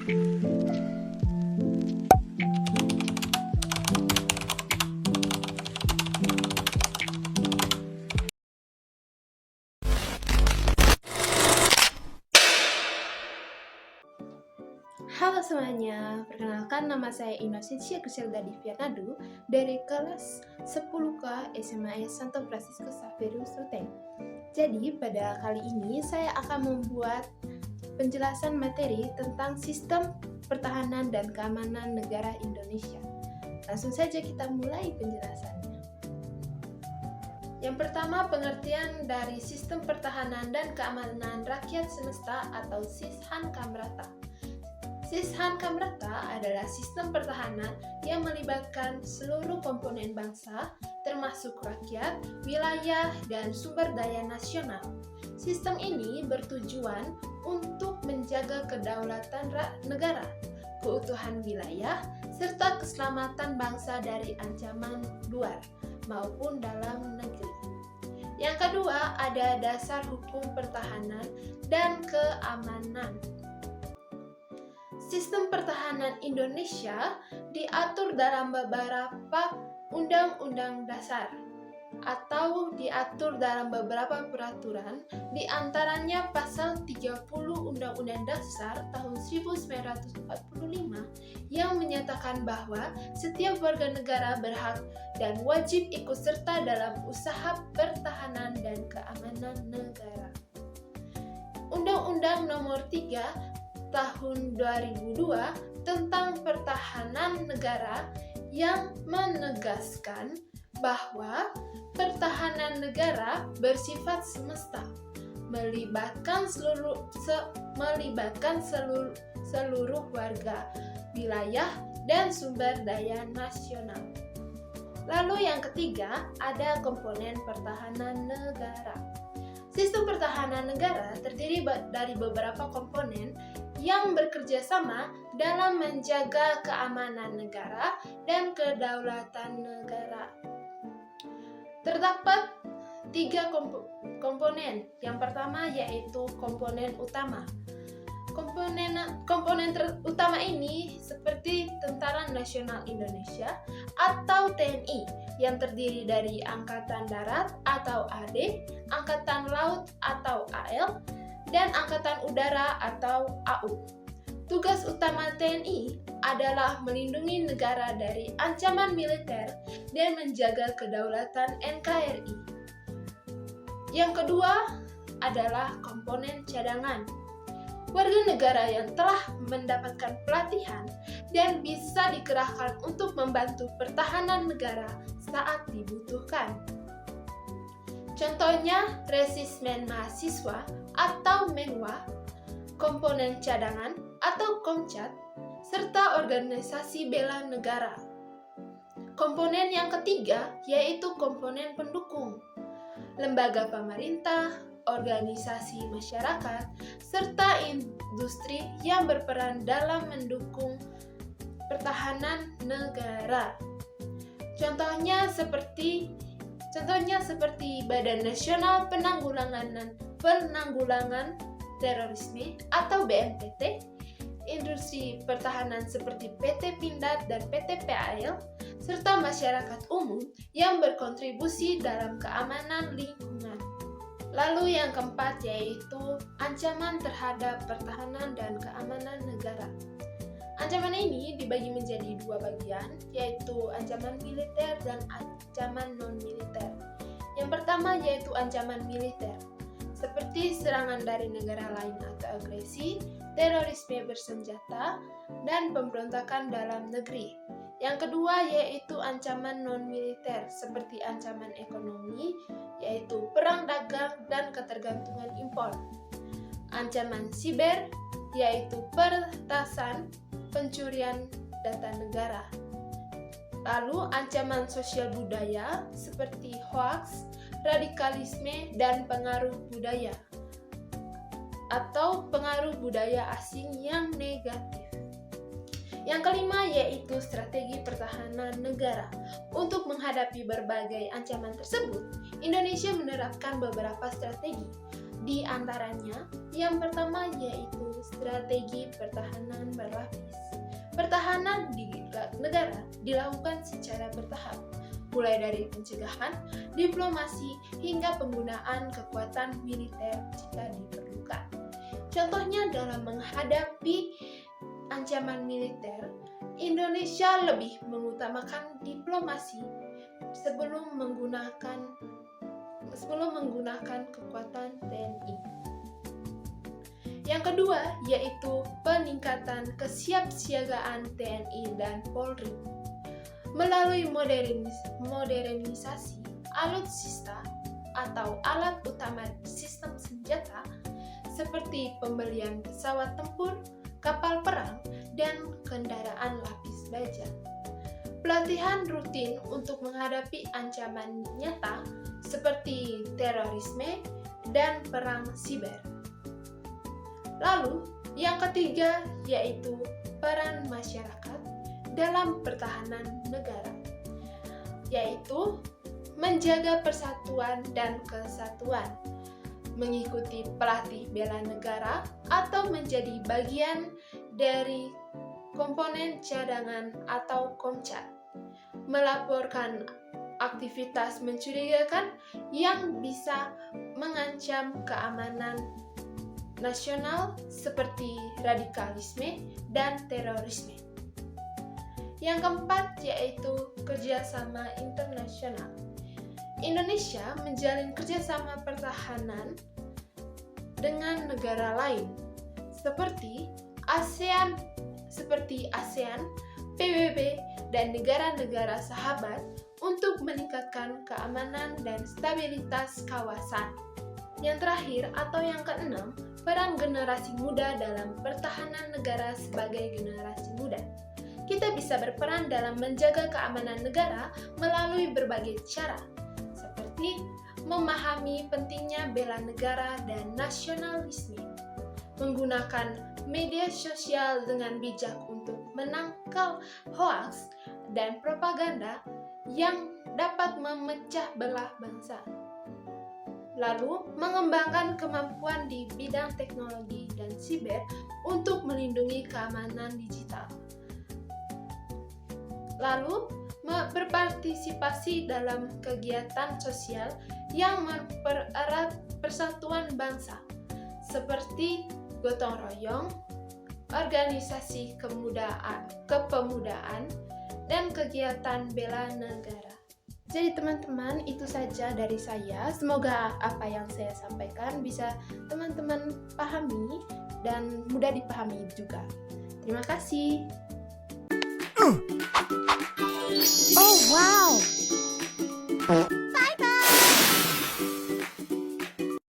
Halo semuanya, perkenalkan nama saya Inosensia Griselda Divianadu dari kelas 10K SMA Santo Franciscus Xaverius Ruteng. Jadi pada kali ini saya akan membuat penjelasan materi tentang sistem pertahanan dan keamanan negara Indonesia. Langsung saja kita mulai penjelasannya. Yang pertama, pengertian dari sistem pertahanan dan keamanan rakyat semesta atau SISHAN-Kamrata. SISHAN-Kamrata adalah sistem pertahanan yang melibatkan seluruh komponen bangsa, termasuk rakyat, wilayah, dan sumber daya nasional. Sistem ini bertujuan untuk menjaga kedaulatan negara, keutuhan wilayah, serta keselamatan bangsa dari ancaman luar maupun dalam negeri. Yang kedua, ada dasar hukum pertahanan dan keamanan. Sistem pertahanan Indonesia diatur dalam beberapa undang-undang dasar atau diatur dalam beberapa peraturan, di antaranya pasal 30 Undang-Undang Dasar tahun 1945 yang menyatakan bahwa setiap warga negara berhak dan wajib ikut serta dalam usaha pertahanan dan keamanan negara. Undang-Undang Nomor 3 Tahun 2002 tentang Pertahanan Negara yang menegaskan bahwa pertahanan negara bersifat semesta, melibatkan seluruh warga, wilayah, dan sumber daya nasional. Lalu yang ketiga, ada komponen pertahanan negara. Sistem pertahanan negara terdiri dari beberapa komponen yang bekerja sama dalam menjaga keamanan negara dan kedaulatan negara. Terdapat 3 komponen. Yang pertama yaitu komponen utama. Komponen utama ini seperti Tentara Nasional Indonesia atau TNI yang terdiri dari Angkatan Darat atau AD, Angkatan Laut atau AL, dan Angkatan Udara atau AU. Tugas utama TNI adalah melindungi negara dari ancaman militer dan menjaga kedaulatan NKRI. Yang kedua adalah komponen cadangan. Warga negara yang telah mendapatkan pelatihan dan bisa dikerahkan untuk membantu pertahanan negara saat dibutuhkan. Contohnya resismen mahasiswa atau MENWA, komponen cadangan atau KOMCAT, serta organisasi bela negara. Komponen yang ketiga yaitu komponen pendukung, lembaga pemerintah, organisasi masyarakat, serta industri yang berperan dalam mendukung pertahanan negara. Contohnya seperti Badan Nasional Penanggulangan Terorisme atau BNPT, industri pertahanan seperti PT Pindad dan PT PAL, serta masyarakat umum yang berkontribusi dalam keamanan lingkungan. Lalu yang keempat yaitu ancaman terhadap pertahanan dan keamanan negara. Ancaman ini dibagi menjadi 2 bagian, yaitu ancaman militer dan ancaman non-militer. Yang pertama yaitu ancaman militer, seperti serangan dari negara lain atau agresi, terorisme bersenjata, dan pemberontakan dalam negeri. Yang kedua yaitu ancaman non-militer, seperti ancaman ekonomi, yaitu perang dagang dan ketergantungan impor. Ancaman siber, yaitu peretasan, pencurian data negara. Lalu ancaman sosial budaya seperti hoaks, radikalisme, dan pengaruh budaya atau pengaruh budaya asing yang negatif. Yang kelima yaitu strategi pertahanan negara. Untuk menghadapi berbagai ancaman tersebut, Indonesia menerapkan beberapa strategi. Di antaranya, yang pertama yaitu strategi pertahanan berlapis. Pertahanan di negara dilakukan secara bertahap, mulai dari pencegahan, diplomasi, hingga penggunaan kekuatan militer jika diperlukan. Contohnya dalam menghadapi ancaman militer, Indonesia lebih mengutamakan diplomasi sebelum menggunakan kekuatan TNI. Yang kedua yaitu peningkatan kesiapsiagaan TNI dan Polri. Melalui modernisasi alutsista atau alat utama sistem senjata seperti pembelian pesawat tempur, kapal perang, dan kendaraan lapis baja. Pelatihan rutin untuk menghadapi ancaman nyata seperti terorisme dan perang siber. Lalu, yang ketiga yaitu peran masyarakat dalam pertahanan negara, yaitu menjaga persatuan dan kesatuan, mengikuti pelatih bela negara atau menjadi bagian dari komponen cadangan atau komcat, melaporkan aktivitas mencurigakan yang bisa mengancam keamanan nasional seperti radikalisme dan terorisme. Yang keempat yaitu kerjasama internasional. Indonesia menjalin kerjasama pertahanan dengan negara lain seperti ASEAN, PBB, dan negara-negara sahabat untuk meningkatkan keamanan dan stabilitas kawasan. Yang terakhir atau yang keenam, peran generasi muda dalam pertahanan negara sebagai generasi muda. Kita bisa berperan dalam menjaga keamanan negara melalui berbagai cara, seperti memahami pentingnya bela negara dan nasionalisme, menggunakan media sosial dengan bijak untuk menangkal hoaks dan propaganda yang dapat memecah belah bangsa. Lalu, mengembangkan kemampuan di bidang teknologi dan siber untuk melindungi keamanan digital. Lalu, berpartisipasi dalam kegiatan sosial yang mempererat persatuan bangsa, seperti gotong royong, organisasi kepemudaan, dan kegiatan bela negara. Jadi teman-teman, itu saja dari saya. Semoga apa yang saya sampaikan bisa teman-teman pahami dan mudah dipahami juga. Terima kasih. Oh wow!